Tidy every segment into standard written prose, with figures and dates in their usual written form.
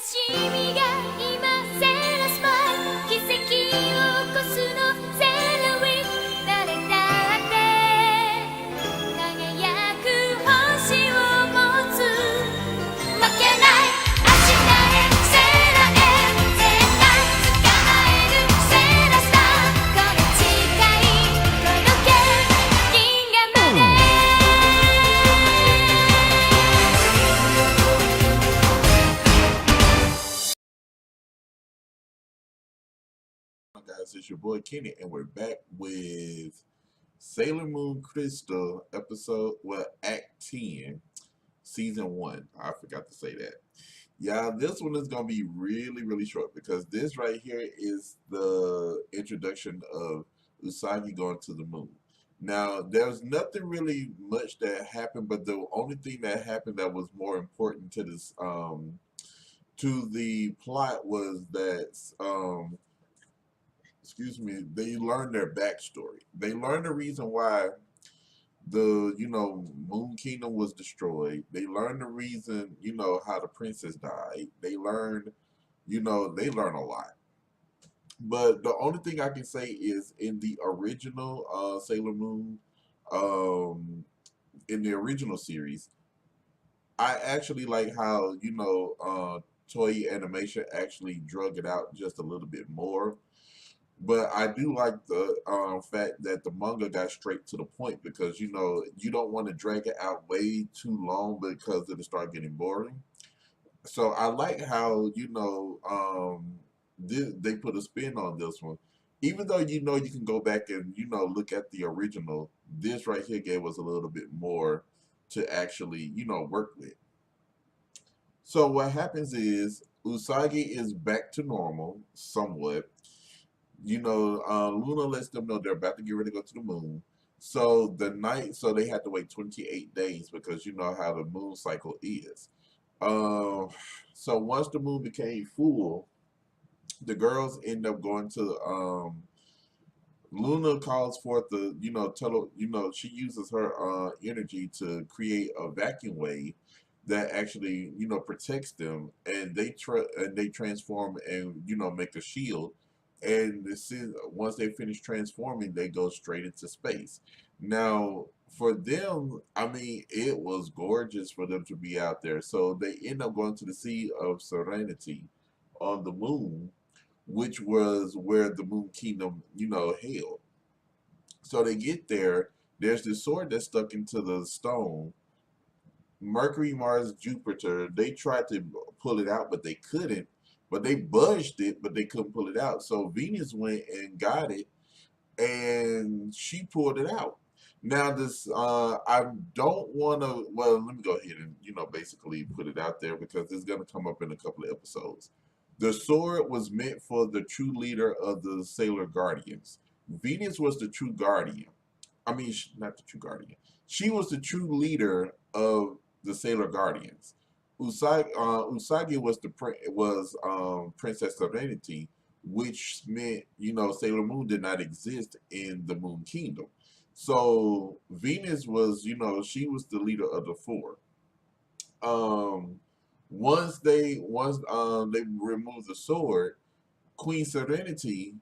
しみが今セーラスマイル奇跡を起こすのセーラリー誰だって輝く星を持つ負けない明日へセーラへ絶対捕まえるセーラスターこの誓い届け銀河までGuys, it's your boy Kenny, and we're back with Sailor Moon Crystal Act 10, Season 1. I forgot to say that. Yeah, this one is going to be really, really short because this right here is the introduction of Usagi going to the moon. Now, there's nothing really much that happened, but the only thing that happened that was more important to this, to the plot was that, excuse me, they learned their backstory. They learned the reason why the, Moon Kingdom was destroyed. They learned the reason, how the princess died. They learned, they learn a lot. But the only thing I can say is in the original Sailor Moon, um, in the original series, I actually like how, Toei Animation actually drug it out just a little bit more. But I do like the fact that the manga got straight to the point because you don't want to drag it out way too long because it'll start getting boring. So I like how they put a spin on this one, even though you can go back and look at the original. This right here gave us a little bit more to actually work with. So what happens is Usagi is back to normal somewhat. Luna lets them know they're about to get ready to go to the moon. So they had to wait 28 days because you know how the moon cycle is. Um, so once the moon became full, the girls end up going to Luna calls forth the she uses her energy to create a vacuum wave that actually protects them, and they transform and make a shield. And once they finish transforming, they go straight into space. Now, for them, I mean, it was gorgeous for them to be out there. So they end up going to the Sea of Serenity on the moon, which was where the Moon Kingdom, hailed. So they get there. There's this sword that's stuck into the stone. Mercury, Mars, Jupiter, they tried to pull it out, but they couldn't. But they budged it, but they couldn't pull it out. So Venus went and got it, and she pulled it out. Now this, I don't want to. Well, let me go ahead and basically put it out there because it's going to come up in a couple of episodes. The sword was meant for the true leader of the Sailor Guardians. Venus was the true guardian. I mean, not the true guardian. She was the true leader of the Sailor Guardians. Usagi was Princess Serenity, which meant Sailor Moon did not exist in the Moon Kingdom. So Venus was she was the leader of the four. Um, once they remove the sword, Queen Serenity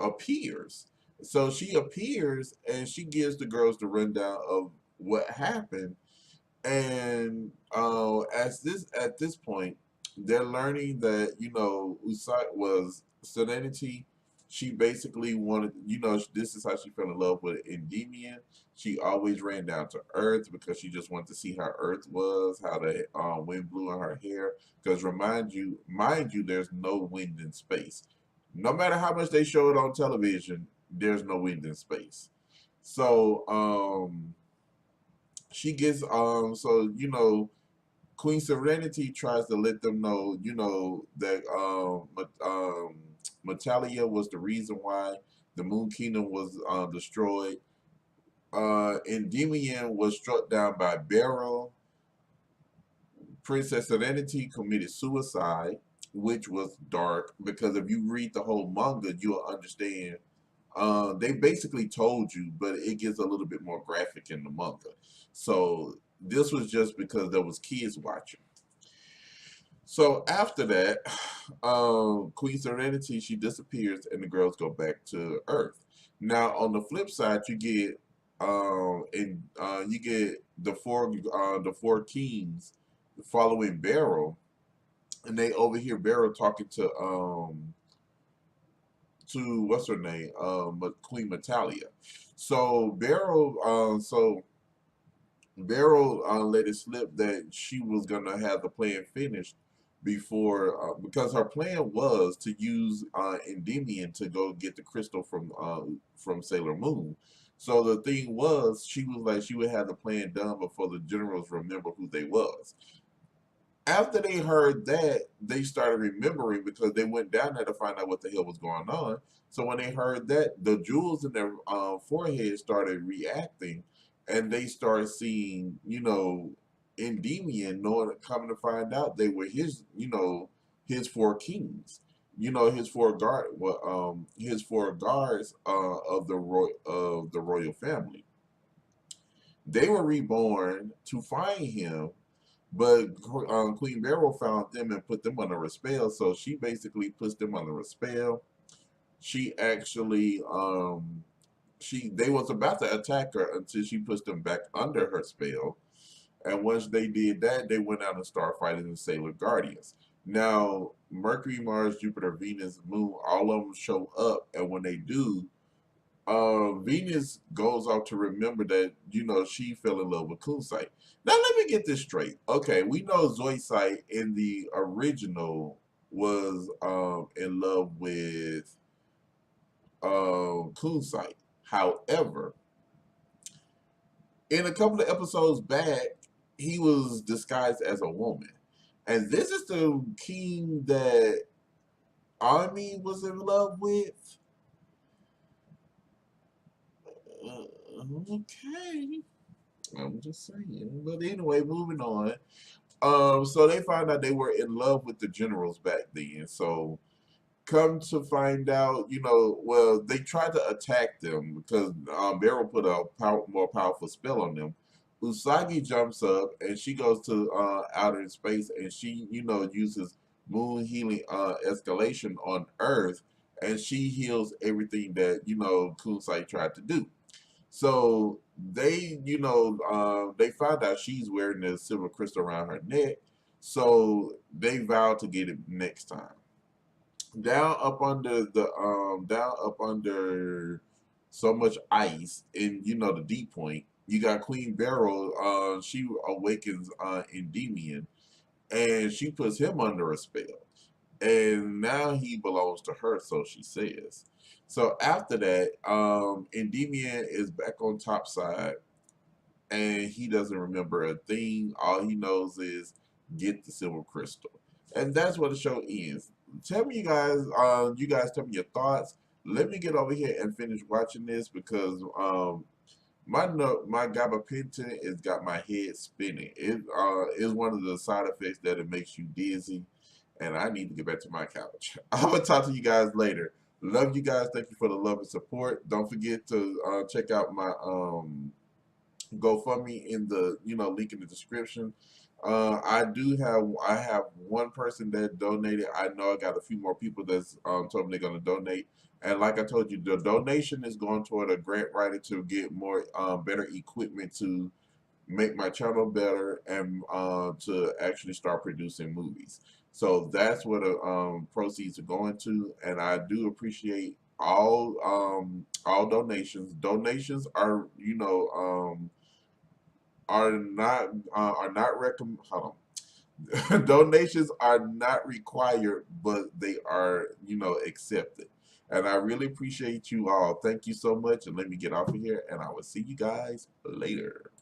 appears. So she appears and she gives the girls the rundown of what happened. And at this point, they're learning that Usai was Serenity. She basically wanted, this is how she fell in love with Endymion. She always ran down to Earth because she just wanted to see how Earth was, how the wind blew in her hair. Because mind you, there's no wind in space. No matter how much they show it on television, there's no wind in space. So she gets Queen Serenity tries to let them know that Metalia was the reason why the Moon Kingdom was destroyed. Endymion was struck down by Beryl. Princess Serenity committed suicide, which was dark because if you read the whole manga, you'll understand. They basically told you, but it gets a little bit more graphic in the manga. So this was just because there was kids watching. So after that, Queen Serenity, she disappears and the girls go back to Earth. Now on the flip side, you get and you get the four kings following Beryl, and they overhear Beryl talking to what's her name, Queen Metalia. So Beryl let it slip that she was gonna have the plan finished before, because her plan was to use Endymion to go get the crystal from Sailor Moon. So the thing was, she was like she would have the plan done before the generals remember who they was. After they heard that, they started remembering because they went down there to find out what the hell was going on. So when they heard that, the jewels in their forehead started reacting, and they started seeing, Endymion, knowing, coming to find out they were his four kings. His four guards of the royal family. They were reborn to find him, but Queen Beryl found them and put them under a spell. So she basically puts them under a spell. She actually, they was about to attack her until she puts them back under her spell. And once they did that, they went out and started fighting the Sailor Guardians. Now, Mercury, Mars, Jupiter, Venus, Moon, all of them show up, and when they do, Venus goes out to remember that she fell in love with Kunsight. Now let me get this straight. Okay, we know Zoisite in the original was in love with Kunsight. However, in a couple of episodes back, he was disguised as a woman, and this is the king that Ami was in love with. Okay. I'm just saying. But anyway, moving on. So they found out they were in love with the generals back then. So come to find out, well, they tried to attack them because Beryl put a more powerful spell on them. Usagi jumps up and she goes to outer space, and she, uses moon healing escalation on Earth, and she heals everything that Kunsai tried to do. So they found out she's wearing the silver crystal around her neck. So they vowed to get it next time. Down up under so much ice in the deep point, you got Queen Beryl. She awakens Endymion, and she puts him under a spell, and now he belongs to her, so she says. So after that, Endymion is back on top side, and he doesn't remember a thing. All he knows is get the silver crystal, and that's where the show ends. Tell me, you guys tell me your thoughts. Let me get over here and finish watching this because my gabapentin has got my head spinning. It is one of the side effects that it makes you dizzy, and I need to get back to my couch. I'm gonna talk to you guys later. Love you guys. Thank you for the love and support. Don't forget to check out my GoFundMe in the link in the description. I have one person that donated. I know I got a few more people that's told me they're gonna donate. And like I told you, the donation is going toward a grant writer to get more better equipment to make my channel better and to actually start producing movies. So that's what the proceeds are going to, and I do appreciate all donations. Donations are not recommend. Hold on. Donations are not required, but they are accepted. And I really appreciate you all. Thank you so much, and let me get off of here, and I will see you guys later.